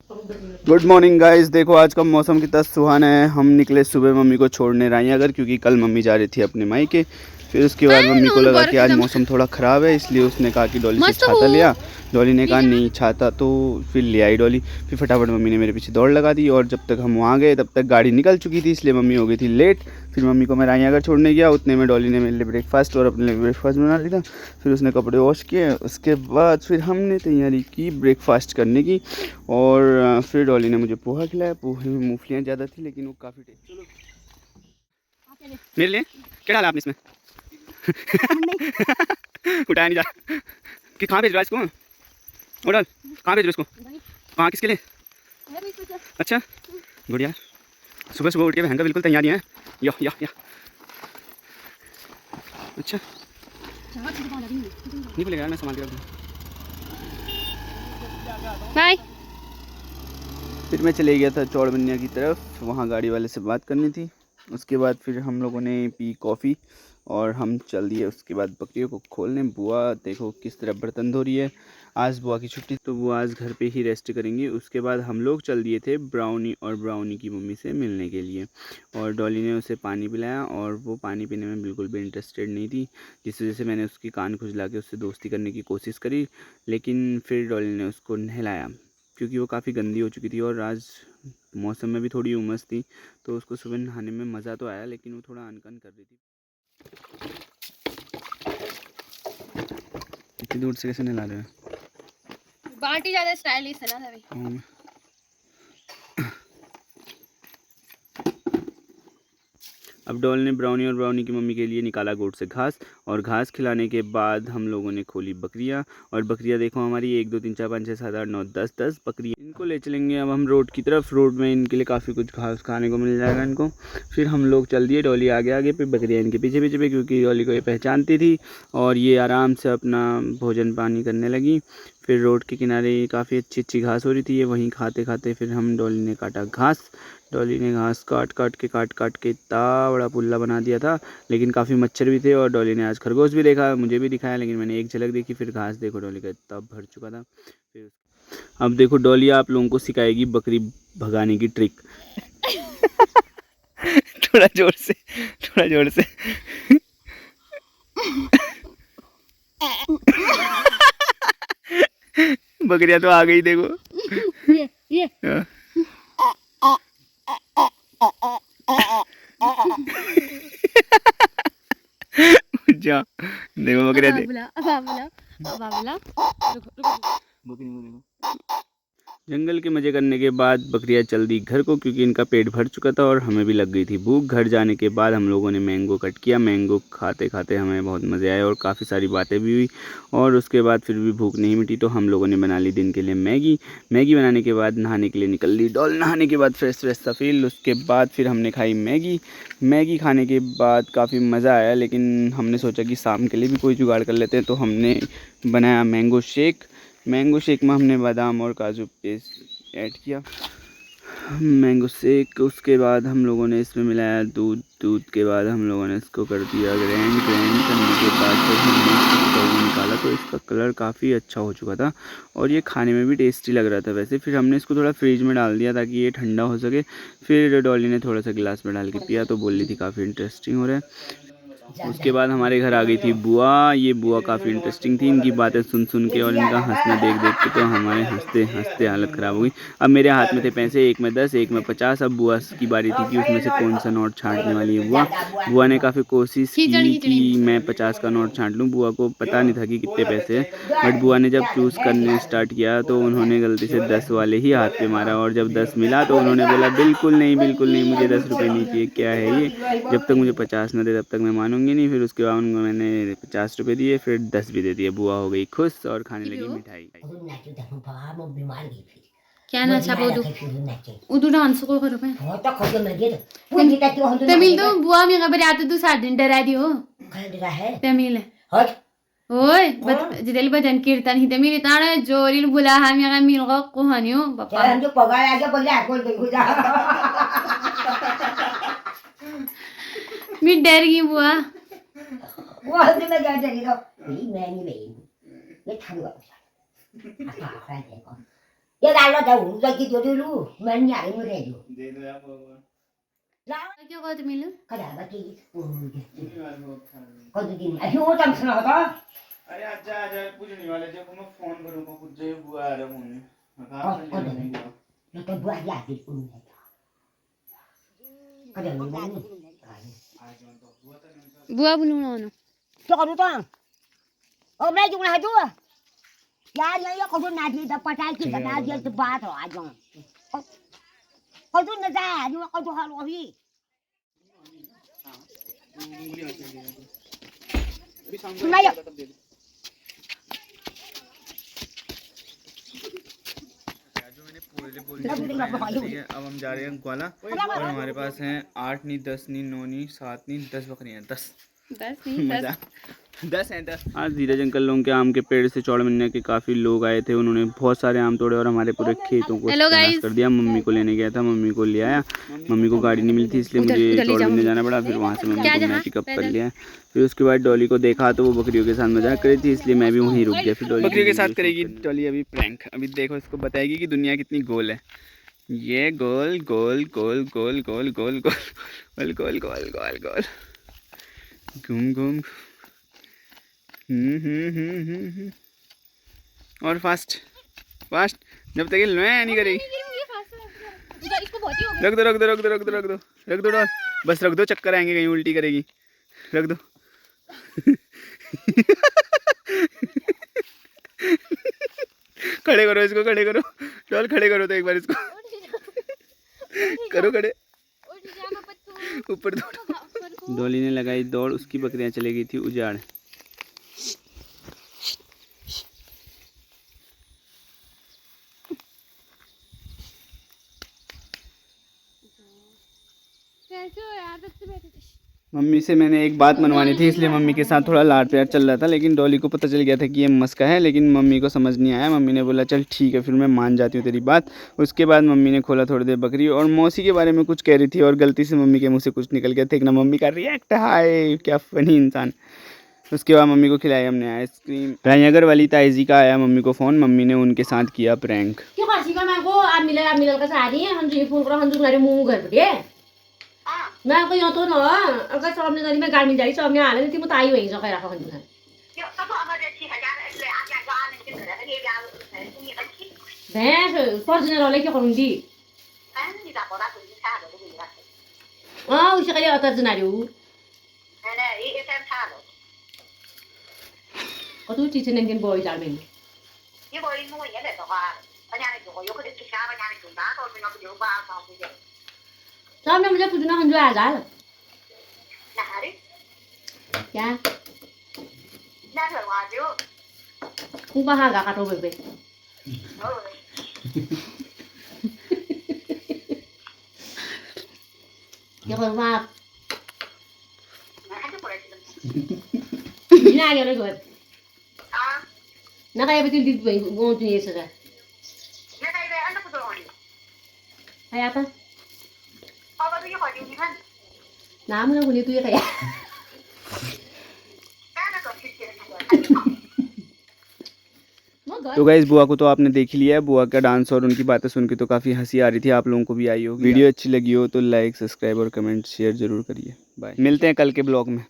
Good morning guys. देखो आज का मौसम कितना सुहाना है। हम निकले सुबह मम्मी को छोड़ने रायनगर, क्योंकि कल मम्मी जा रही थी अपने मायके। फिर उसके बाद मम्मी को लगा कि आज मौसम थोड़ा ख़राब है, इसलिए उसने कहा कि डॉली से छाता लिया। डॉली ने कहा नहीं छाता, तो फिर ले आई डॉली। फिर फटाफट मम्मी ने मेरे पीछे दौड़ लगा दी, और जब तक हम वहाँ गए तब तक गाड़ी निकल चुकी थी, इसलिए मम्मी हो गई थी लेट। फिर मम्मी को मैं रायनगर छोड़ने गया, उतने में डॉली ने मेरे लिए ब्रेकफास्ट और अपने लिए ब्रेकफास्ट बना लिया। फिर उसने कपड़े वॉश किए, उसके बाद फिर हमने तैयारी की ब्रेकफास्ट करने की। और फिर डॉली ने मुझे पोहा खिलाया। पोहे में मूंगफलियाँ ज़्यादा थी, लेकिन वो काफ़ी टेस्ट। चलो मेरे लिए क्या डाला आपने इसमें? उठाया नहीं जा कि कहाँ भेज रहा है इसको? वो डाल, कहाँ भेज रहे इसको? कहाँ, किसके लिए? अच्छा गुड यार। सुबह सुबह उठ के बहन का बिल्कुल तैयारी है। या अच्छा नहीं बोलेगा यार, मैं संभाल के रख दूँ। बाय। फिर मैं चले गया था चौड़बनिया की तरफ, वहाँ गाड़ी वाले से बात करनी थी। उसके बाद फिर हम लोगों ने पी कॉफ़ी और हम चल दिए उसके बाद बकरियों को खोलने। बुआ देखो किस तरह बर्तन धो रही है। आज बुआ की छुट्टी, तो बुआ आज घर पे ही रेस्ट करेंगी। उसके बाद हम लोग चल दिए थे ब्राउनी और ब्राउनी की मम्मी से मिलने के लिए। और डॉली ने उसे पानी पिलाया, और वो पानी पीने में बिल्कुल भी इंटरेस्टेड नहीं थी, जिस वजह से मैंने उसकी कान खुजला के उससे दोस्ती करने की कोशिश करी। लेकिन फिर डॉली ने उसको नहलाया, क्योंकि वो काफ़ी गंदी हो चुकी थी और आज मौसम में भी थोड़ी उमस थी, तो उसको सुबह नहाने में मज़ा तो आया, लेकिन वो थोड़ा अनकन कर रही थी। इतनी दूर से कैसे नहला रहे हो? बाल्टी ज़्यादा स्टाइलिश है ना सभी। अब डॉल ने ब्राउनी और ब्राउनी की मम्मी के लिए निकाला गोट से घास, और घास खिलाने के बाद हम लोगों ने खोली बकरियां। और बकरियां देखो हमारी 1 2 3 4 5 6 7 8 9 10 बकरियां। इनको ले चलेंगे अब हम रोड की तरफ। रोड में इनके लिए काफ़ी कुछ घास खाने को मिल जाएगा इनको। फिर हम लोग चल दिए, डॉली आगे आगे पे, बकरियाँ इनके पीछे पीछे पे, क्योंकि डॉली को ये पहचानती थी और ये आराम से अपना भोजन पानी करने लगी। फिर रोड के किनारे काफ़ी अच्छी अच्छी घास हो रही थी, ये वहीं खाते खाते फिर हम डॉली ने काटा घास। डॉली ने घास काट काट के इतना बड़ा पुल्ला बना दिया था, लेकिन काफ़ी मच्छर भी थे। और डॉली ने आज खरगोश भी देखा, मुझे भी दिखाया, लेकिन मैंने एक झलक देखी। फिर घास देखो डॉली का इतना भर चुका था। फिर अब देखो डॉली आप लोगों को सिखाएगी बकरी भगाने की ट्रिक। थोड़ा जोर से, थोड़ा जोर से। बकरियां तो आ गई देखो। ये जा देखो बकरियां देख। जंगल के मज़े करने के बाद बकरियां चल दी घर को, क्योंकि इनका पेट भर चुका था और हमें भी लग गई थी भूख। घर जाने के बाद हम लोगों ने मैंगो कट किया। मैंगो खाते खाते हमें बहुत मज़े आए और काफ़ी सारी बातें भी हुई। और उसके बाद फिर भी भूख नहीं मिटी, तो हम लोगों ने बना ली दिन के लिए मैगी। मैगी बनाने के बाद नहाने के लिए निकल ली डॉल। नहाने के बाद फ्रेश फ्रेश सा फील। उसके बाद फिर हमने खाई मैगी। मैगी खाने के बाद काफ़ी मज़ा आया, लेकिन हमने सोचा कि शाम के लिए भी कोई जुगाड़ कर लेते हैं, तो हमने बनाया मैंगो शेक। मैंगो शेक में हमने बादाम और काजू पेस्ट ऐड किया। मैंगो शेक, उसके बाद हम लोगों ने इसमें मिलाया दूध। दूध के बाद हम लोगों ने इसको कर दिया ग्राइंड करने के बाद जब हमने इसको निकाला तो इसका कलर काफ़ी अच्छा हो चुका था, और ये खाने में भी टेस्टी लग रहा था वैसे। फिर हमने इसको थोड़ा फ्रिज में डाल दिया ताकि ये ठंडा हो सके। फिर डॉली ने थोड़ा सा गिलास में डाल के पिया, तो बोल रही थी काफ़ी इंटरेस्टिंग हो रहा है। उसके बाद हमारे घर आ गई थी बुआ। ये बुआ काफ़ी इंटरेस्टिंग थी, इनकी बातें सुन सुन के और इनका हंसना देख देख के तो हमारे हंसते हंसते हालत ख़राब हो गई। अब मेरे हाथ में थे पैसे, एक में 10 एक में 50। अब बुआ की बारी थी कि उसमें से कौन सा नोट छांटने वाली है बुआ। बुआ ने काफ़ी कोशिश की कि मैं 50 का नोट छांट लूँ। बुआ को पता नहीं था कि कितने पैसे हैं, बट बुआ ने जब चूज़ करने स्टार्ट किया तो उन्होंने गलती से 10 वाले ही हाथ पे मारा, और जब 10 मिला तो उन्होंने बोला बिल्कुल नहीं, मुझे 10 रुपये नहीं चाहिए, क्या है ये, जब तक मुझे 50 न दे तब तक मैं मानूंगी नहीं। फिर उसके बाद उनको मैंने 50 रुपये दिए, फिर 10 भी दे दिए। बुआ हो गई खुश और खाने लगी मिठाई। क्या ना अच्छा बोदू उदू डांस को करो पे तमिल तो बुआ में खबर आते तो 7 दिन डरा दियो तमिल ओए जिदल भजन कीर्तन ही तमिल ताणे जोरिल बुला हम यगा मिल को हनियो बापा हम जो पगार आके बोले बोल दे बुझा मैं डर गई बुआ वो हंसने में क्या डरी तो मैं नहीं ये थालू आता है देखो ये डालो तो उनका की जो लू मैं नहीं आ रही मुझे जो दे दो यार भगवान क्या कहते मिलो कदा बाकी अरे कद दिन अभी वो तम सुना होता आजा आजा पूछने वाले जब मैं फोन करूंगा कुछ जो बुआ आ रहा हूं मैं nó cái bữa giờ thì cũng có điều gì đấy bữa bunu nó cho con to hôm nay chúng là chúa ya ya con này thì đã phải chỉ là đã giờ ba rồi anh con nó ra nhưng mà con cho họ lo gì này अब हम जा रहे हैं ग्वाला और हमारे पास हैं 8 नहीं 10 नहीं 9 नहीं 7 नहीं 10 बकरियां 10 हैं 10। आज धीरज अंकल लोगों के आम के पेड़ से चौड़ मिलने के काफ़ी लोग आए थे, उन्होंने बहुत सारे आम तोड़े और हमारे पूरे खेतों को नाश कर दिया। मम्मी को लेने गया था, मम्मी को ले आया, मम्मी को गाड़ी नहीं मिली थी इसलिए मुझे चौड़ मिलने जाना पड़ा। फिर वहाँ से मम्मी को मैं पिकअप कर लिया। फिर उसके बाद डॉली को देखा तो वो बकरियों के साथ मजाक करी थी इसलिए मैं भी वहीं रुक गया। फिर डॉली बकरियों के साथ करेगी डॉली अभी प्रैंक। अभी देखो इसको बताएगी कि दुनिया कितनी गोल है। ये गोल गोल गोल गोल गोल गोल गोल गोल गोल गोल गोल घूम घूम और फास्ट फास्ट जब तक ये नहीं करेगी। रख दो रख दो रख दो रख दो रख दो रख दो डॉल बस रख दो, चक्कर आएंगे कहीं उल्टी करेगी। रख दो खड़े करो इसको, खड़े करो डॉल, खड़े करो तो एक बार इसको करो खड़े ऊपर दौड़। डॉली ने लगाई दौड़, उसकी बकरियां चली गई थी उजाड़। मम्मी से मैंने एक बात मनवानी थी इसलिए मम्मी के साथ थोड़ा लाड प्यार चल रहा था, लेकिन डॉली को पता चल गया था कि ये मस्का है, लेकिन मम्मी को समझ नहीं आया। मम्मी ने बोला चल ठीक है, फिर मैं मान जाती हूँ तेरी बात। उसके बाद मम्मी ने खोला थोड़ी देर बकरी और मौसी के बारे में कुछ कह रही थी और गलती से मम्मी के मुँह से कुछ निकल गया था। एक ना मम्मी का रिएक्ट, हाय क्या फनी इंसान। उसके बाद मम्मी को खिलाई हमने आइसक्रीम। रायनगर वाली ताइजी का आया मम्मी को फ़ोन, मम्मी ने उनके साथ किया प्रैंक। मैं को यहाँ तो ना अगर सामने गाड़ी में गाड़ी जाई सामने आ रही थी मैं ताई वहीं जगह रखा हूँ भैंस फर्जने वाले क्या करूँगी हाँ उसे कहीं अतर जना रही हूँ और तू चीज़ नहीं दिन बॉय जाल में ये बॉय मुझे ये लेता है अजाने जो यो कुछ किसान अजाने जो ना तो मैं आपको जो बात बताऊँ सामने मुझे कुछ ना हम जो आ जाए नहारी क्या ना करवा दो तू बाहर का काटो बेबे ये करवा ना क्या लोग ना क्या बेटी दिल पे गोंद नहीं सका ना क्या अंदर कुछ और नहीं है apa नाम ना बोले तू ये क्या तो गाइस बुआ को तो आपने देख ही लिया है। बुआ का डांस और उनकी बातें सुन के तो काफ़ी हंसी आ रही थी, आप लोगों को भी आई होगी। वीडियो अच्छी लगी हो तो लाइक सब्सक्राइब और कमेंट शेयर जरूर करिए। बाय, मिलते हैं कल के ब्लॉग में।